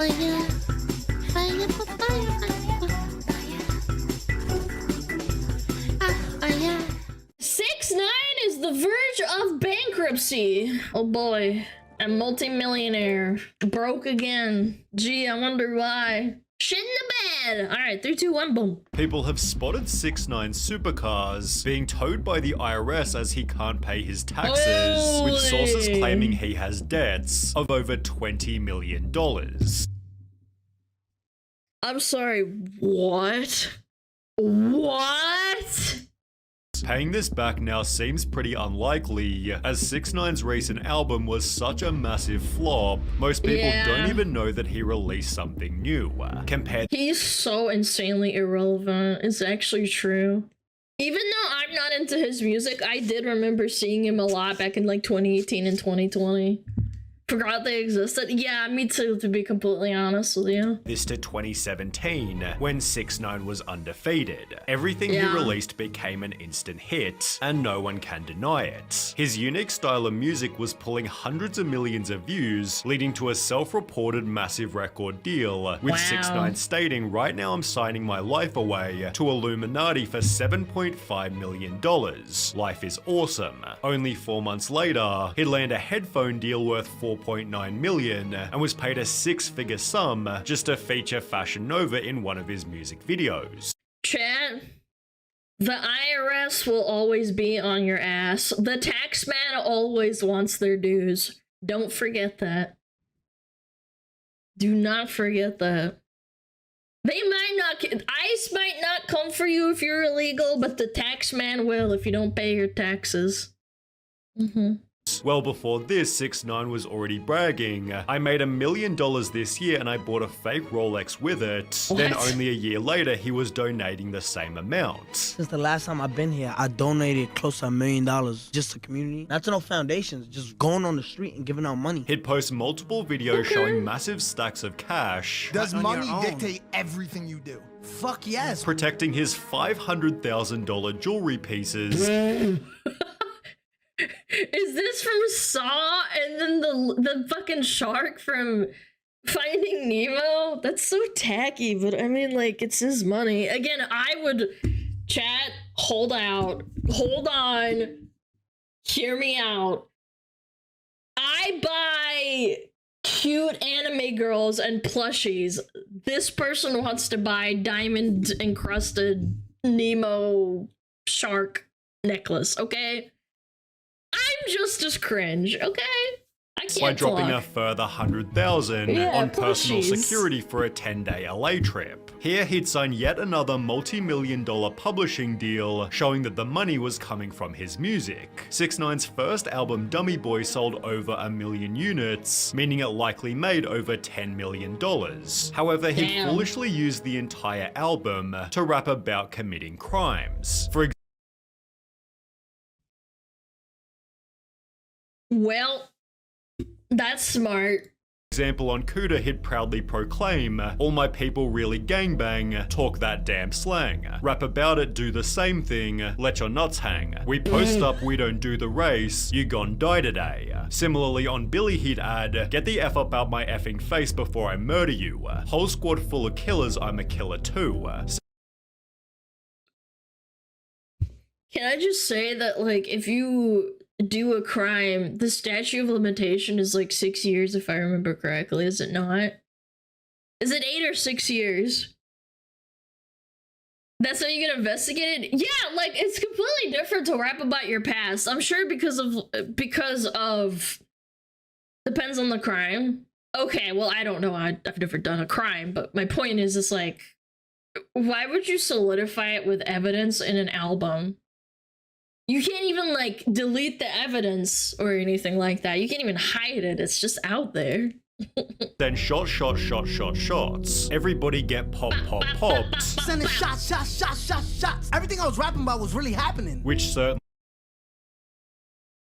yeah. 6ix9ine is the verge of bankruptcy. Oh boy. A multi-millionaire. Broke again. Gee, I wonder why. Shit in the bed. Alright, 3, 2, 1, boom. People have spotted 6ix9ine's supercars being towed by the IRS as he can't pay his taxes, with sources claiming he has debts of over $20 million. I'm sorry, what? What? Paying this back now seems pretty unlikely, as 6ix9ine's recent album was such a massive flop, most people don't even know that he released something new. He's so insanely irrelevant, it's actually true. Even though I'm not into his music, I did remember seeing him a lot back in like 2018 and 2020. Forgot they existed. Yeah, me too, to be completely honest with you. This to 2017, when 6ix9ine was undefeated. Everything he released became an instant hit, and no one can deny it. His unique style of music was pulling hundreds of millions of views, leading to a self-reported massive record deal, with 6ix9ine stating, "Right now I'm signing my life away to Illuminati for $7.5 million. Life is awesome." Only 4 months later, he'd land a headphone deal worth $4.9 million and was paid a 6-figure sum just to feature Fashion Nova in one of his music videos. Chat, the IRS will always be on your ass. The tax man always wants their dues. Don't forget that. Do not forget that. They might not, ICE might not come for you if you're illegal, but the tax man will if you don't pay your taxes. Well before this, 6ix9ine was already bragging, "I made $1 million this year and I bought a fake Rolex with it." What? Then only a year later, he was donating the same amount. Since the last time I've been here, I donated close to $1 million just to community. Not to no foundations, just going on the street and giving out money. He'd post multiple videos showing massive stacks of cash. Does money dictate everything you do? Fuck yes. Protecting his $500,000 jewelry pieces. Is this from Saw and then the fucking shark from Finding Nemo? That's so tacky, but I mean, like, it's his money. Again, I would, chat, hold out, hold on, hear me out. I buy cute anime girls and plushies. This person wants to buy diamond encrusted Nemo shark necklace, okay? I'm just as cringe, okay? I can't By dropping talk. a further $100,000 on personal security for a 10-day LA trip. Here he'd sign yet another multi-million-dollar publishing deal, showing that the money was coming from his music. 6ix9ine's first album, Dummy Boy, sold over 1 million units, meaning it likely made over $10 million. However, he foolishly used the entire album to rap about committing crimes. Well, that's smart. For example, on Cuda, he'd proudly proclaim, "All my people really gangbang, talk that damn slang. Rap about it, do the same thing, let your nuts hang. We post up, we don't do the race, you gon' die today." Similarly, on Billy, he'd add, "Get the F up out my effing face before I murder you. Whole squad full of killers, I'm a killer too." Can I just say that, like, if you do a crime, the statute of limitation is like 6 years, if I remember correctly, is it not? Is it 8 or 6 years? That's how you get investigated? Yeah, like, it's completely different to rap about your past. I'm sure because of depends on the crime. Okay, well, I don't know, I've never done a crime, but my point is, it's like, why would you solidify it with evidence in an album? You can't even, like, delete the evidence or anything like that. You can't even hide it. It's just out there. Then shots. Everybody get popped. Sending shots. Everything I was rapping about was really happening. Which certainly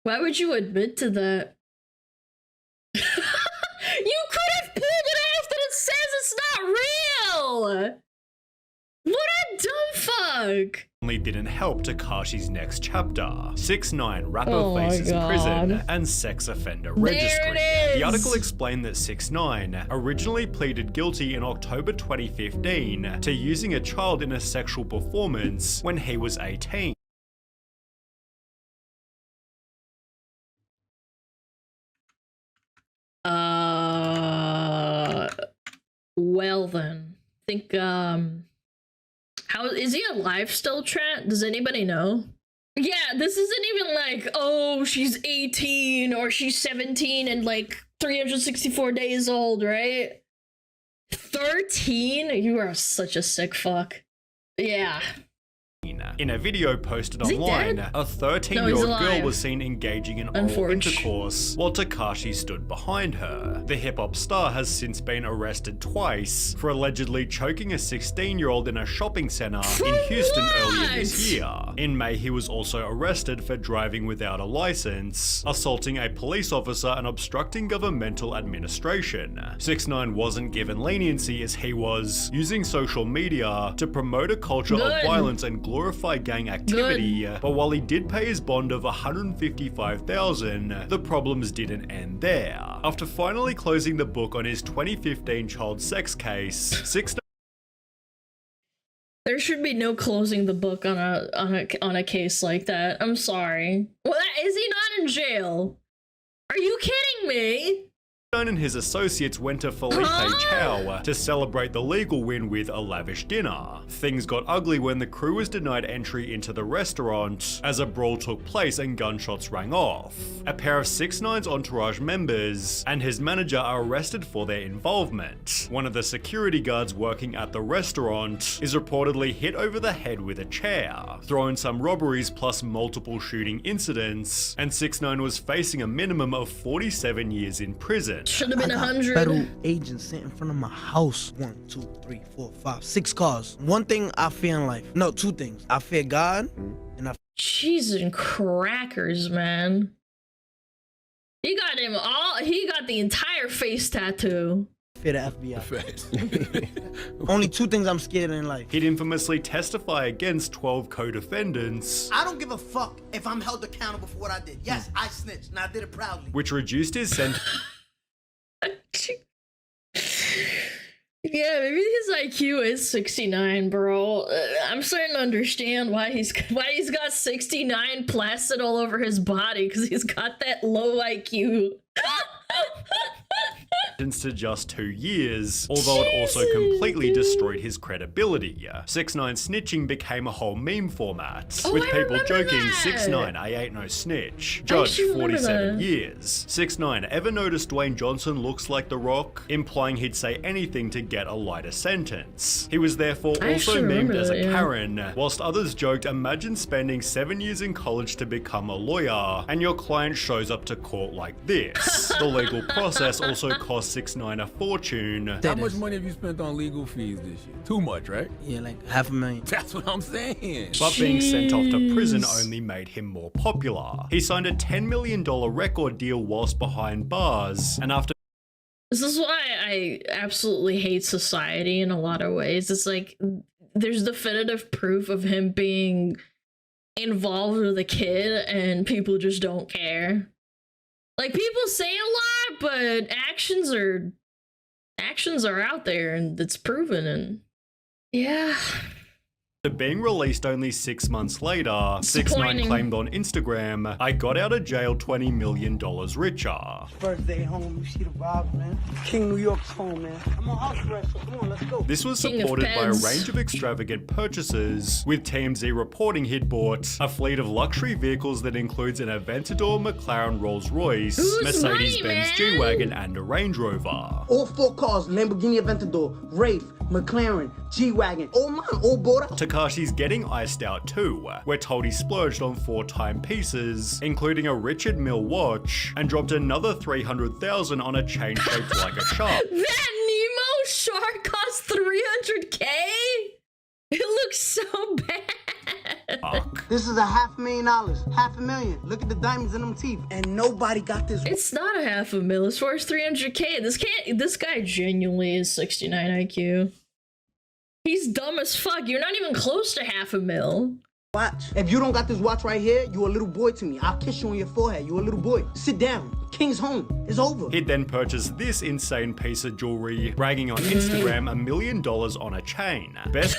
Why would you admit to that? You could have pulled it off that it says it's not real! What a dumb fuck! didn't help Takashi's next chapter. 6ix9ine rapper faces prison and sex offender registry. There it The article explained that 6ix9ine originally pleaded guilty in October 2015 to using a child in a sexual performance when he was 18. Well then. Think, how is he alive still, Trent? Does anybody know? Yeah, this isn't even like, oh, she's 18 or she's 17 and like 364 days old, right? 13? You are such a sick fuck. Yeah. In a video posted Is he online, dead? a 13-year-old girl was seen engaging in oral intercourse while Tekashi stood behind her. The hip-hop star has since been arrested twice for allegedly choking a 16-year-old in a shopping center in Houston earlier this year. In May, he was also arrested for driving without a license, assaulting a police officer and obstructing governmental administration. 6ix9ine wasn't given leniency as he was using social media to promote a culture of violence and glorify gang activity, but while he did pay his bond of $155,000, the problems didn't end there. After finally closing the book on his 2015 child sex case, 6ix9ine There should be no closing the book on a case like that. I'm sorry. Well, is he not in jail? Are you kidding me? and his associates went to Felipe Chow to celebrate the legal win with a lavish dinner. Things got ugly when the crew was denied entry into the restaurant as a brawl took place and gunshots rang off. A pair of 6ix9ine's entourage members and his manager are arrested for their involvement. One of the security guards working at the restaurant is reportedly hit over the head with a chair. Throw in some robberies plus multiple shooting incidents, and 6ix9ine was facing a minimum of 47 years in prison. Should have been I got 100. federal agents sitting in front of my house. 1, 2, 3, 4, 5, 6 cars. One thing I fear in life. No, two things. I fear God and I Cheese and crackers, man. He got him all. He got the entire face tattoo. fear the FBI. Only two things I'm scared of in life. He'd infamously testify against 12 co-defendants, I don't give a fuck if I'm held accountable for what I did. Yes, I snitched, and I did it proudly. which reduced his sentence Yeah, maybe his IQ is 69, bro. I'm starting to understand why he's got 69 plastered all over his body, because he's got that low IQ. to just 2 years, although it also completely destroyed his credibility. 6ix9ine snitching became a whole meme format, with I people remember joking, that. 6ix9ine, I ain't no snitch. Judge, actually remember 47 that. years. 6ix9ine, ever noticed Dwayne Johnson looks like The Rock? Implying he'd say anything to get a lighter sentence. He was therefore I also actually memed remember as a that, yeah. Karen, whilst others joked, imagine spending 7 years in college to become a lawyer, and your client shows up to court like this. The legal process also cost 6ix9ine a fortune. How much money have you spent on legal fees this year? Too much, right? Yeah, like $500,000. That's what I'm saying. But being sent off to prison Jeez. only made him more popular. He signed a $10 million record deal whilst behind bars, and after This is why I absolutely hate society in a lot of ways. It's like there's definitive proof of him being involved with a kid and people just don't care. Like, people say a lot, but actions are out there and it's proven. And yeah, being released only 6 months later, 6ix9ine Disappointing. claimed on Instagram, I got out of jail $20 million richer. First day home, you see the vibes, man. King New York's home, man. I'm on house arrest, so come on, let's go. This was King of supported by a Peds. range of extravagant purchases, with TMZ reporting he'd bought a fleet of luxury vehicles that includes an Aventador, McLaren Rolls-Royce, Who's Mercedes-Benz money, man? G-Wagon, and a Range Rover. All 4 cars, Lamborghini Aventador, Wraith, McLaren, G-Wagon. All mine, all bought up. Takashi's getting iced out too. We're told he splurged on 4 timepieces, including a Richard Mille watch, and dropped another $300,000 on a chain shaped like a shark. that Nemo shark cost $300K. It looks so bad. This is $500,000, $500,000. Look at the diamonds in them teeth. And nobody got this. It's not a $500,000. As far as $300K, this guy genuinely is 69 IQ. He's dumb as fuck. You're not even close to $500,000. Watch. If you don't got this watch right here, you a little boy to me. I'll kiss you on your forehead. You a little boy. Sit down. King's home. It's over. He'd then purchase this insane piece of jewelry, bragging on Instagram $1 million on a chain. Best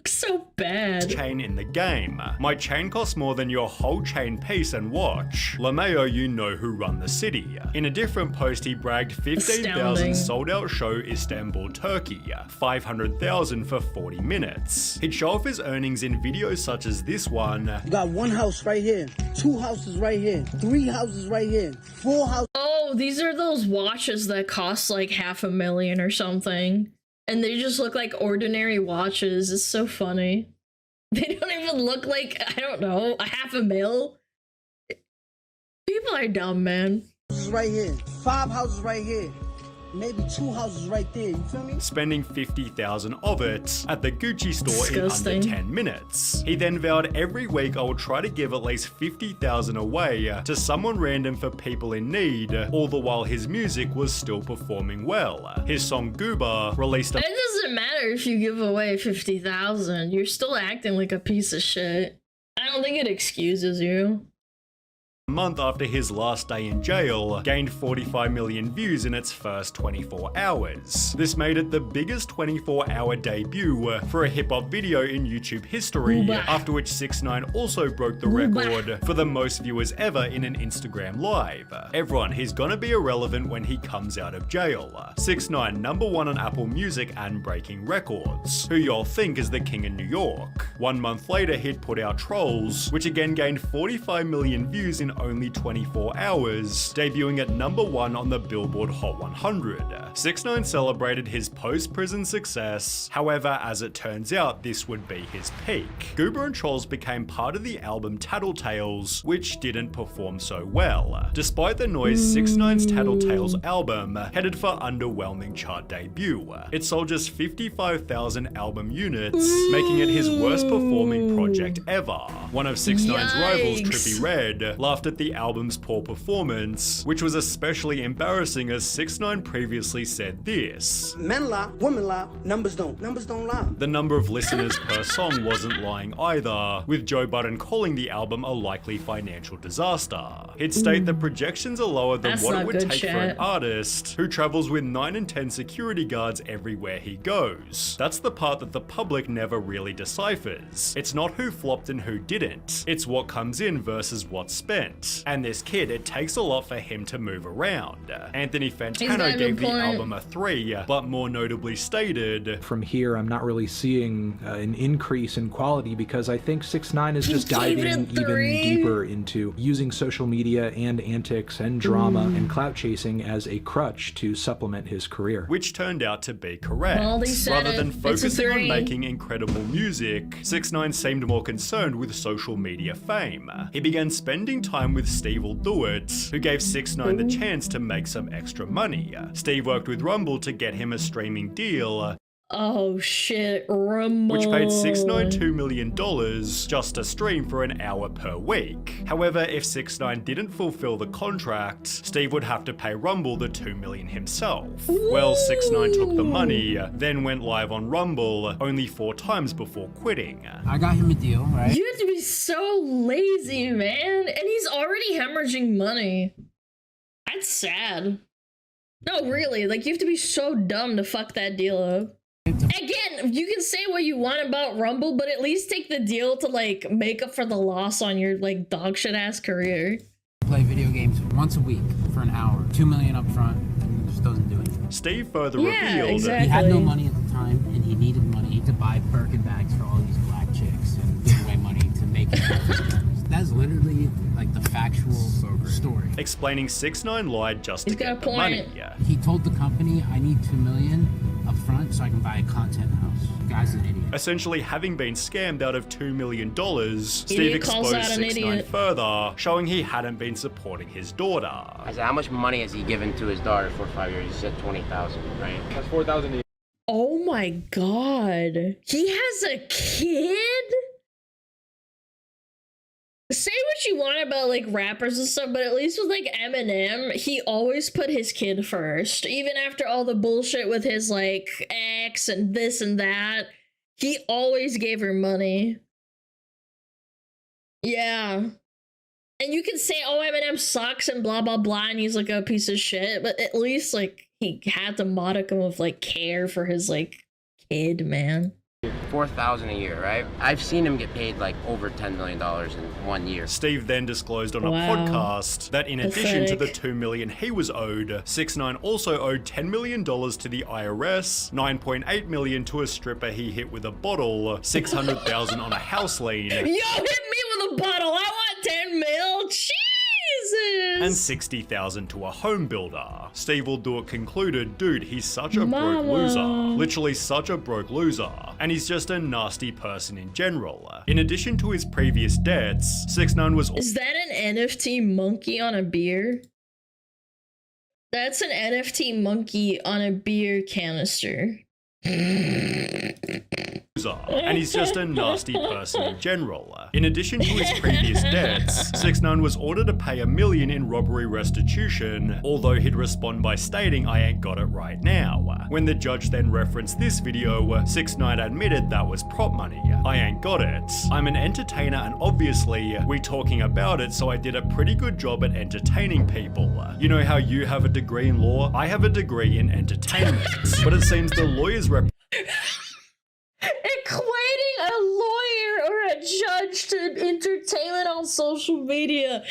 So bad. chain in the game. My chain costs more than your whole chain piece and watch. LeMayo, you know who run the city. In a different post, he bragged 15,000 Astounding. sold out show Istanbul, Turkey, 500,000 for 40 minutes. He'd show off his earnings in videos such as this one. You got one house right here, 2 houses right here, 3 houses right here, 4 houses. Oh, these are those watches that cost like $500,000 or something. And they just look like ordinary watches. It's so funny. They don't even look like, I don't know, $500,000. People are dumb, man. Houses right here, 5 houses right here, maybe 2 houses right there. You feel me? Spending 50,000 of it at the Gucci store Disgusting. in under 10 minutes. He then vowed every week I will try to give at least 50,000 away to someone random for people in need, all the while his music was still performing well. His song Goober, released a It doesn't matter if you give away 50,000. You're still acting like a piece of shit. I don't think it excuses you. month after his last day in jail, gained 45 million views in its first 24 hours. This made it the biggest 24-hour debut for a hip-hop video in YouTube history, Ooba. after which 6ix9ine also broke the record for the most viewers ever in an Instagram live. Everyone, he's gonna be irrelevant when he comes out of jail. 6ix9ine, #1 on Apple Music and breaking records. Who y'all think is the king in New York? 1 month later, he'd put out Trolls, which again gained 45 million views in only 24 hours, debuting at #1 on the Billboard Hot 100. 6ix9ine celebrated his post-prison success. However, as it turns out, this would be his peak. Goober and Trolls became part of the album Tattletales, which didn't perform so well. Despite the noise, 6ix9ine's Tattletales album headed for underwhelming chart debut. It sold just 55,000 album units, making it his worst performing project ever. One of 6ix9ine's rivals, Yikes. Trippie Redd, laughed at the album's poor performance, which was especially embarrassing as 6ix9ine previously said this. Men lie, women lie, numbers don't. Numbers don't lie. The number of listeners per song wasn't lying either, with Joe Budden calling the album a likely financial disaster. He'd state that projections are lower than That's what it not would good take for an shit. artist who travels with 9 and 10 security guards everywhere he goes. That's the part that the public never really deciphers. It's not who flopped and who didn't. It's what comes in versus what's spent. And this kid, it takes a lot for him to move around. Anthony He's got Fantano a gave good the point. album a 3, but more notably stated, From here, I'm not really seeing an increase in quality because I think 6ix9ine is just He gave it a diving even 3. deeper into using social media and antics and drama and clout chasing as a crutch to supplement his career. which turned out to be correct. Well, they said Rather it. than It's a focusing on 3. making incredible music, 6ix9ine seemed more concerned with social media fame. He began spending time with Steve Will Do It, who gave 6ix9ine the chance to make some extra money. Steve worked with Rumble to get him a streaming deal, Oh shit, Rumble. which paid 6ix9ine $2 million just to stream for an hour per week. However, if 6ix9ine didn't fulfill the contract, Steve would have to pay Rumble the $2 million himself. Well, 6ix9ine took the money, then went live on Rumble only 4 times before quitting. I got him a deal, right? You have to be so lazy, man. And he's already hemorrhaging money. That's sad. No, really, like you have to be so dumb to fuck that deal up. Again, you can say what you want about Rumble, but at least take the deal to like make up for the loss on your like dog shit ass career. Play video games once a week for an hour. $2 million up front, and just doesn't do anything. Steve further Yeah, revealed exactly. He had no money at the time, and he needed money to buy Birkin bags for all these black chicks and give away money to make it. That's literally like the factual story. explaining 6ix9ine lied just to He's got get a the point. money. He told the company, I need $2 million up front so I can buy a content house. The guy's an idiot. Essentially having been scammed out of $2 million, Steve Idiot calls exposed out an 6ix9ine idiot. further, showing he hadn't been supporting his daughter. I said, how much money has he given to his daughter for 5 years? He said 20,000, right? That's 4,000 a year. Oh my god. He has a kid? Say what you want about like rappers and stuff, but at least with like Eminem, he always put his kid first. Even after all the bullshit with his like ex and this and that, he always gave her money. Yeah. And you can say, oh, Eminem sucks and blah, blah, blah, and he's like a piece of shit, but at least, like, he had the modicum of, like, care for his, like, kid, man. $4,000 a year, right? I've seen him get paid like over $10 million in 1 year. Steve then disclosed on a podcast that in addition to the $2 million he was owed, 6ix9ine also owed $10 million to the IRS, $9.8 million to a stripper he hit with a bottle, $600,000 on a house lien. Yo, hit me with a bottle! I want 10 mil! Jesus! And $60,000 to a home builder. Steve will do it concluded, dude, he's such a broke loser. Literally such a broke loser. And he's just a nasty person in general. In addition to his previous debts, 6ix9ine was— Is that an NFT monkey on a beer? That's an NFT monkey on a beer canister. And he's just a nasty person in general. In addition to his previous debts, 6ix9ine was ordered to pay $1 million in robbery restitution, although he'd respond by stating, I ain't got it right now. When the judge then referenced this video, 6ix9ine admitted that was prop money. I ain't got it. I'm an entertainer and obviously, we talking about it, so I did a pretty good job at entertaining people. You know how you have a degree in law? I have a degree in entertainment. But it seems the lawyers Equating a lawyer or a judge to entertainment on social media.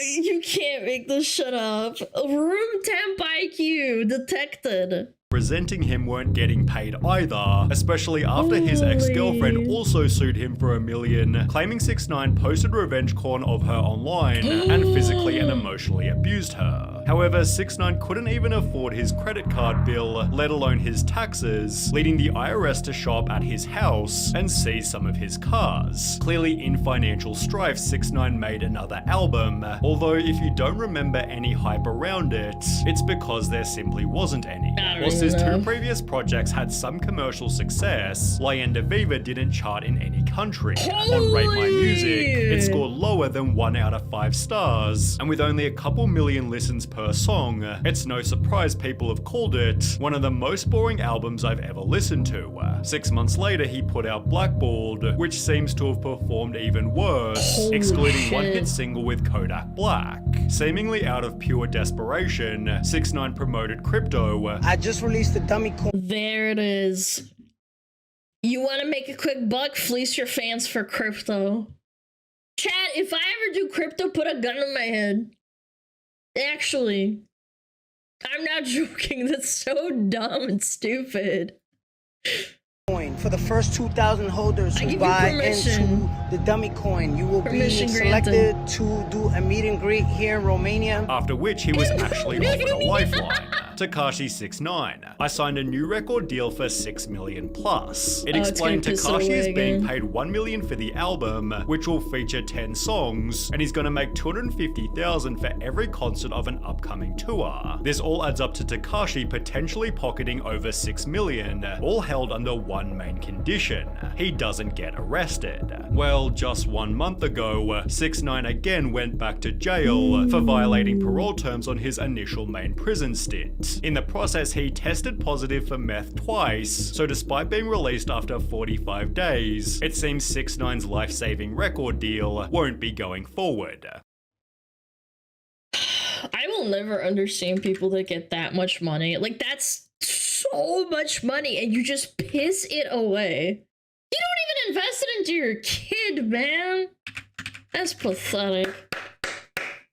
You can't make this shit up. Room temp IQ detected. Presenting him weren't getting paid either, especially after his ex-girlfriend also sued him for $1 million, claiming 6ix9ine posted revenge porn of her online and physically and emotionally abused her. However, 6ix9ine couldn't even afford his credit card bill, let alone his taxes, leading the IRS to show up at his house and seize some of his cars. Clearly in financial strife, 6ix9ine made another album, although if you don't remember any hype around it, it's because there simply wasn't any. Whilst his two previous projects had some commercial success, Leyenda Viva didn't chart in any country. On Rate My Music, it scored lower than 1 out of 5 stars, and with only a couple million listens per song, it's no surprise people have called it one of the most boring albums I've ever listened to. 6 months later, he put out Blackballed, which seems to have performed even worse, excluding one hit single with Kodak Black. Seemingly out of pure desperation, 6ix9ine promoted crypto. I just released the dummy coin. There it is. You want to make a quick buck? Fleece your fans for crypto. Chat, if I ever do crypto, put a gun in my head. Actually, I'm not joking. That's so dumb and stupid. For the first 2,000 holders who buy into the dummy coin, you will be selected to do a meet and greet here in Romania. After which he was actually offered a lifeline. Tekashi 6ix9ine. I signed a new record deal for $6 million plus. It explained Tekashi is being paid $1 million for the album, which will feature 10 songs, and he's gonna make $250,000 for every concert of an upcoming tour. This all adds up to Tekashi potentially pocketing over $6 million, all held under one main condition: he doesn't get arrested. Well, just 1 month ago, 6ix9ine again went back to jail for violating parole terms on his initial main prison stint. In the process, he tested positive for meth twice, so despite being released after 45 days, it seems 6ix9ine's life-saving record deal won't be going forward. I will never understand people that get that much money. Like, that's so much money, and you just piss it away. You don't even invest it into your kid, man. That's pathetic.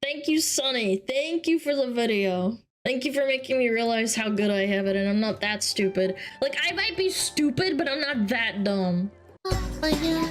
Thank you, Sunny. Thank you for the video. Thank you for making me realize how good I have it, and I'm not that stupid. Like, I might be stupid, but I'm not that dumb. Oh, yeah.